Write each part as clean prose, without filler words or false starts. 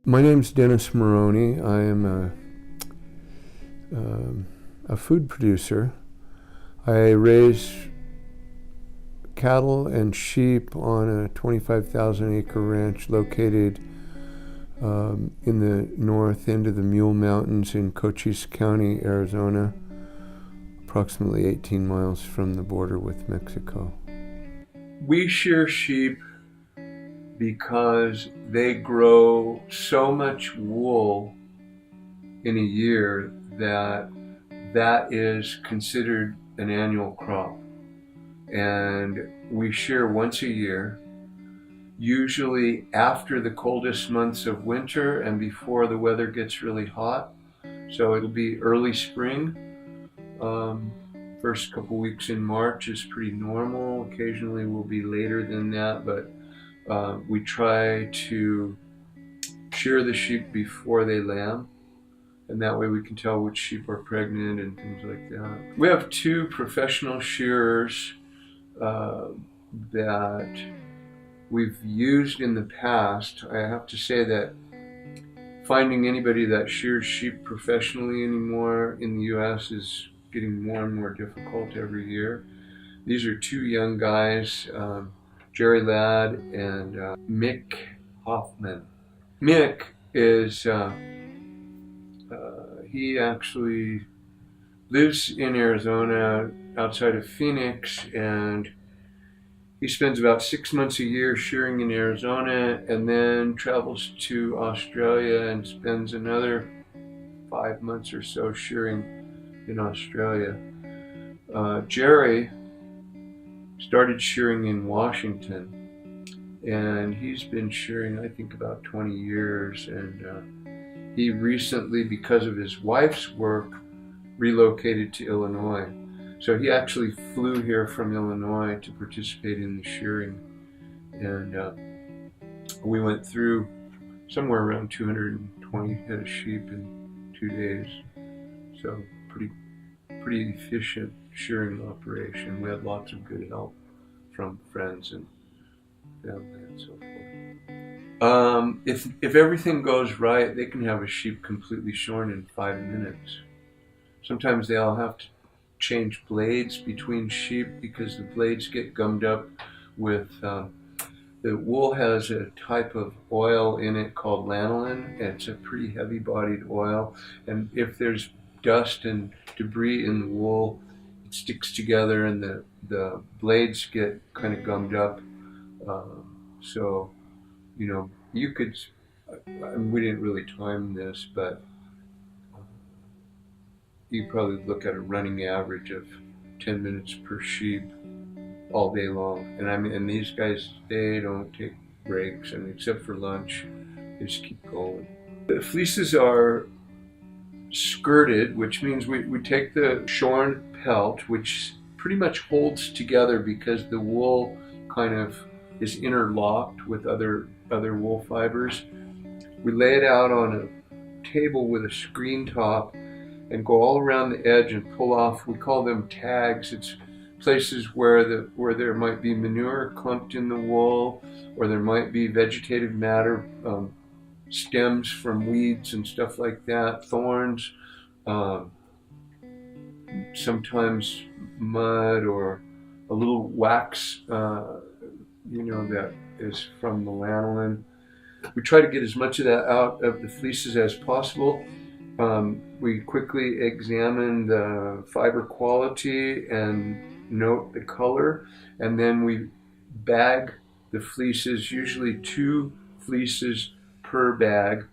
My name's Dennis Maroney. I am a food producer. I raise cattle and sheep on a 25,000 acre ranch located in the north end of the Mule Mountains in Cochise County, Arizona, approximately 18 miles from the border with Mexico. We shear sheep because they grow so much wool in a year that is considered an annual crop. And we shear once a year, usually after the coldest months of winter and before the weather gets really hot. So it'll be early spring. First couple weeks in March is pretty normal. Occasionally we'll be later than that, but we try to shear the sheep before they lamb, and that way we can tell which sheep are pregnant and things like that. We have two professional shearers that we've used in the past. I have to say that finding anybody that shears sheep professionally anymore in the U.S. is getting more and more difficult every year. These are two young guys, Jerry Ladd and Mick Hoffman. Mick is, he actually lives in Arizona outside of Phoenix, and he spends about 6 months a year shearing in Arizona and then travels to Australia and spends another 5 months or so shearing in Australia. Jerry started shearing in Washington, and he's been shearing I think about 20 years, and he recently, because of his wife's work, relocated to Illinois. So he actually flew here from Illinois to participate in the shearing, and we went through somewhere around 220 head of sheep in 2 days. So pretty efficient shearing operation. We had lots of good help from friends and family and so forth. If everything goes right, they can have a sheep completely shorn in 5 minutes. Sometimes they'll have to change blades between sheep because the blades get gummed up with the wool has a type of oil in it called lanolin. It's a pretty heavy-bodied oil, and if there's dust and debris in the wool, it sticks together and the blades get kind of gummed up. So, you know, you could, we didn't really time this, but you probably look at a running average of 10 minutes per sheep all day long. And I mean, and these guys, they don't take breaks, and except for lunch, they just keep going. The fleeces are skirted, which means we take the shorn pelt, which pretty much holds together because the wool kind of is interlocked with other wool fibers. We lay it out on a table with a screen top and go all around the edge and pull off, we call them tags. It's places where there might be manure clumped in the wool, or there might be vegetative matter, stems from weeds and stuff like that, thorns, sometimes mud or a little wax, that is from the lanolin. We try to get as much of that out of the fleeces as possible. We quickly examine the fiber quality and note the color, and then we bag the fleeces, usually 2 fleeces per bag.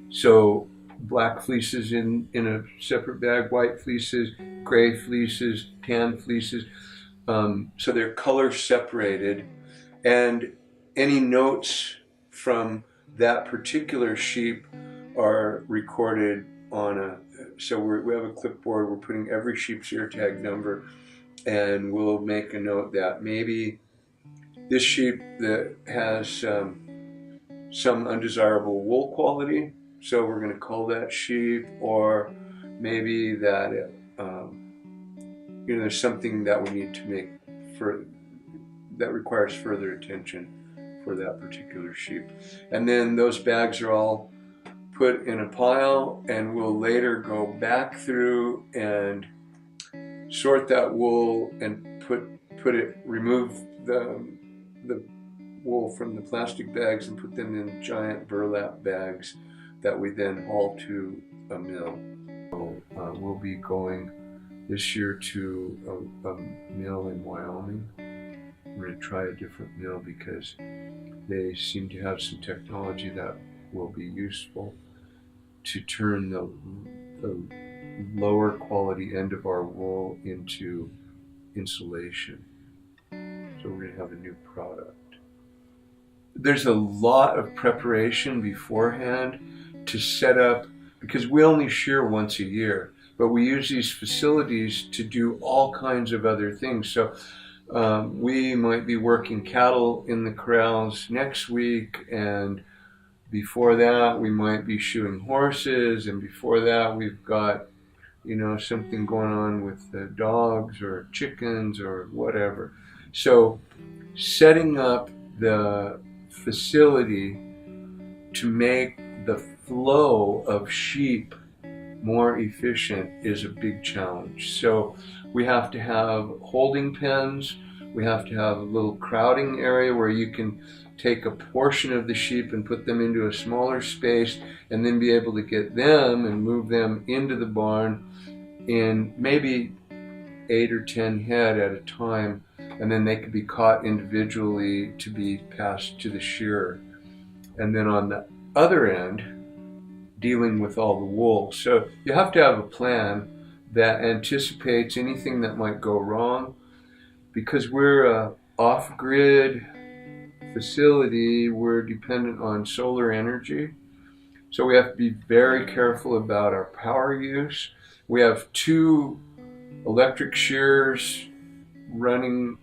So black fleeces in a separate bag, white fleeces, gray fleeces, tan fleeces. So they're color separated, and any notes from that particular sheep are recorded on so we have a clipboard. We're putting every sheep's ear tag number, and we'll make a note that maybe this sheep that has some undesirable wool quality, so we're going to cull that sheep, or maybe that there's something that we need to make that requires further attention for that particular sheep. And then those bags are all put in a pile, and we'll later go back through and sort that wool and remove the wool from the plastic bags and put them in giant burlap bags that we then haul to a mill. We'll be going this year to a mill in Wyoming. We're going to try a different mill because they seem to have some technology that will be useful to turn the lower quality end of our wool into insulation. So we're going to have a new product. There's a lot of preparation beforehand to set up, because we only shear once a year, but we use these facilities to do all kinds of other things. So we might be working cattle in the corrals next week, and before that we might be shoeing horses, and before that we've got, you know, something going on with the dogs or chickens or whatever. So setting up the facility to make the flow of sheep more efficient is a big challenge. So we have to have holding pens, we have to have a little crowding area where you can take a portion of the sheep and put them into a smaller space, and then be able to get them and move them into the barn in maybe 8 or 10 head at a time, and then they could be caught individually to be passed to the shearer. And then on the other end, dealing with all the wool. So you have to have a plan that anticipates anything that might go wrong. Because we're an off-grid facility, we're dependent on solar energy. So we have to be very careful about our power use. We have 2 electric shearers running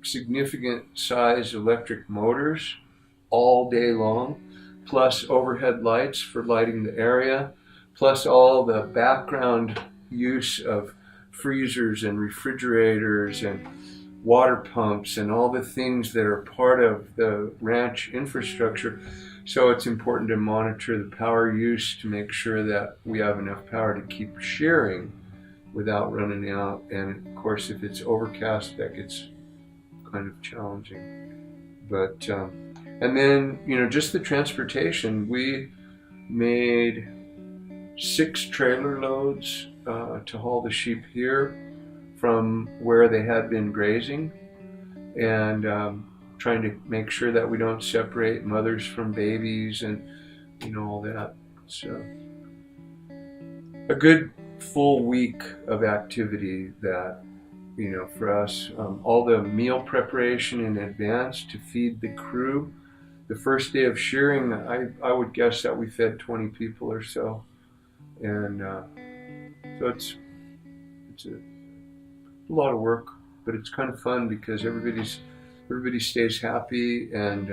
significant size electric motors all day long, plus overhead lights for lighting the area, plus all the background use of freezers and refrigerators and water pumps and all the things that are part of the ranch infrastructure. So it's important to monitor the power use to make sure that we have enough power to keep shearing without running out. And of course, if it's overcast, that gets kind of challenging. But and then, you know, just the transportation. We made 6 trailer loads to haul the sheep here from where they had been grazing, and trying to make sure that we don't separate mothers from babies and, you know, all that. So a good full week of activity that, you know, for us, all the meal preparation in advance to feed the crew. The first day of shearing, I would guess that we fed 20 people or so. And so it's a lot of work, but it's kind of fun because everybody stays happy. And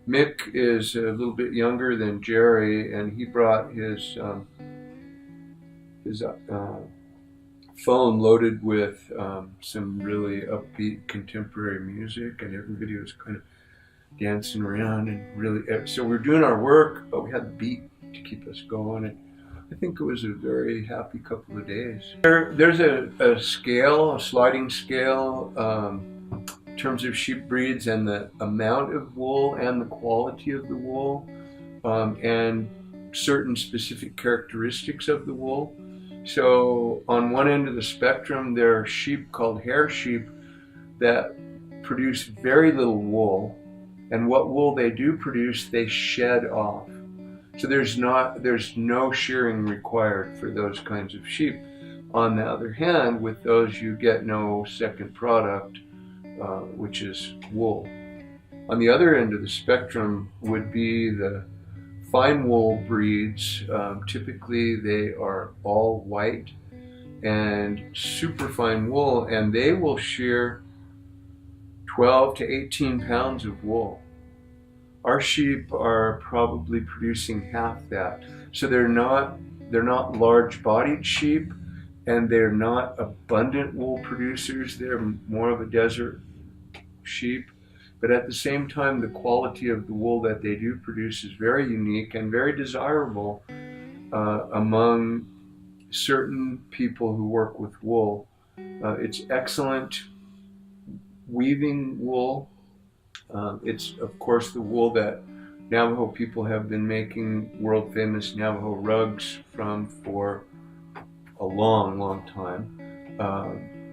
Mick is a little bit younger than Jerry, and he brought his phone loaded with some really upbeat contemporary music, and everybody was kind of dancing around and really. So we're doing our work, but we had the beat to keep us going, and I think it was a very happy couple of days. There's a scale, a sliding scale, in terms of sheep breeds and the amount of wool and the quality of the wool, and certain specific characteristics of the wool. So on one end of the spectrum, there are sheep called hair sheep that produce very little wool, and what wool they do produce, they shed off. So there's no shearing required for those kinds of sheep. On the other hand, with those you get no second product, which is wool. On the other end of the spectrum would be the fine wool breeds. Typically they are all white and super fine wool, and they will shear 12 to 18 pounds of wool. Our sheep are probably producing half that. So they're not large bodied sheep, and they're not abundant wool producers. They're more of a desert sheep. But at the same time, the quality of the wool that they do produce is very unique and very desirable among certain people who work with wool. It's excellent weaving wool. It's, of course, the wool that Navajo people have been making world famous Navajo rugs from for a long, long time.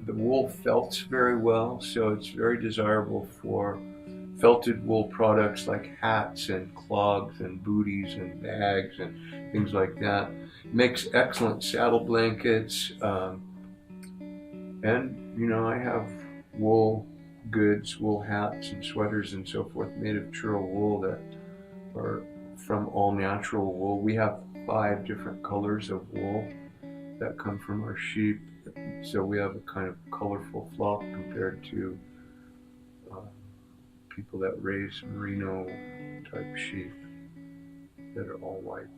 The wool felts very well, so it's very desirable for felted wool products like hats and clogs and booties and bags and things like that. It makes excellent saddle blankets. And, I have wool goods, wool hats and sweaters and so forth made of churro wool that are from all natural wool. We have 5 different colors of wool that come from our sheep. So we have a kind of colorful flock compared to uh, people that raise merino type sheep that are all white.